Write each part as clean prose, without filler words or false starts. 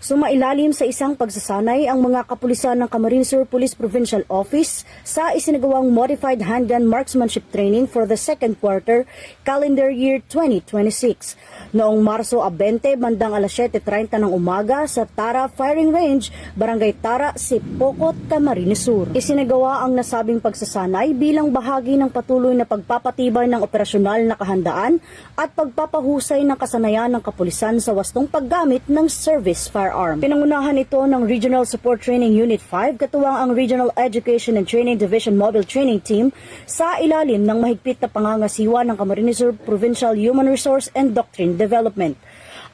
Sumailalim sa isang pagsasanay ang mga kapulisan ng Camarines Sur Police Provincial Office sa isinagawang Modified Handgun Marksmanship Training for the second quarter, calendar year 2026. Noong Marso 20, bandang alas 7:30 ng umaga sa Tara Firing Range, Barangay Tara, Sipokot, Camarines Sur. Isinagawa ang nasabing pagsasanay bilang bahagi ng patuloy na pagpapatibay ng operasyonal na kahandaan at pagpapahusay ng kasanayan ng kapulisan sa wastong paggamit ng service firearm. Pinangunahan ito ng Regional Support Training Unit 5, katuwang ang Regional Education and Training Division Mobile Training Team sa ilalim ng mahigpit na pangangasiwa ng Camarines Sur Provincial Human Resource and Doctrine Development.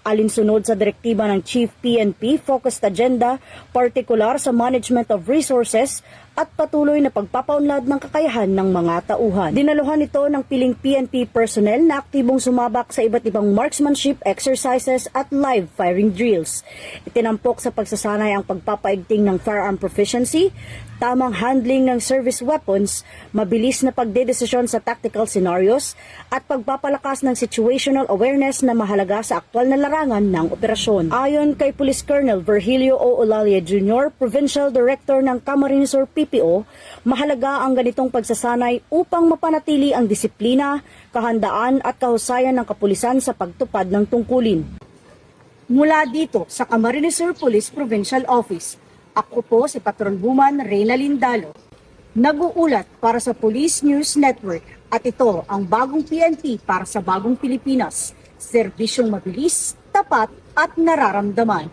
Alinsunod sa direktiba ng Chief PNP, focused agenda, partikular sa management of resources at patuloy na pagpapaunlad ng kakayahan ng mga tauhan. Dinaluhan ito ng piling PNP personnel na aktibong sumabak sa iba't ibang marksmanship exercises at live firing drills. Itinampok sa pagsasanay ang pagpapaigting ng firearm proficiency, tamang handling ng service weapons, mabilis na pagdedesisyon sa tactical scenarios, at pagpapalakas ng situational awareness na mahalaga sa aktwal na larangan ng operasyon. Ayon kay Police Colonel Virgilio O. Olalia Jr., Provincial Director ng Camarines Sur PPO, mahalaga ang ganitong pagsasanay upang mapanatili ang disiplina, kahandaan at kahusayan ng kapulisan sa pagtupad ng tungkulin. Mula dito sa Camarines Sur Police Provincial Office, ako po si Patron Buman Reyna Lindalo, nag-uulat para sa Police News Network, at ito ang bagong PNP para sa bagong Pilipinas, serbisyong mabilis, tapat at nararamdaman.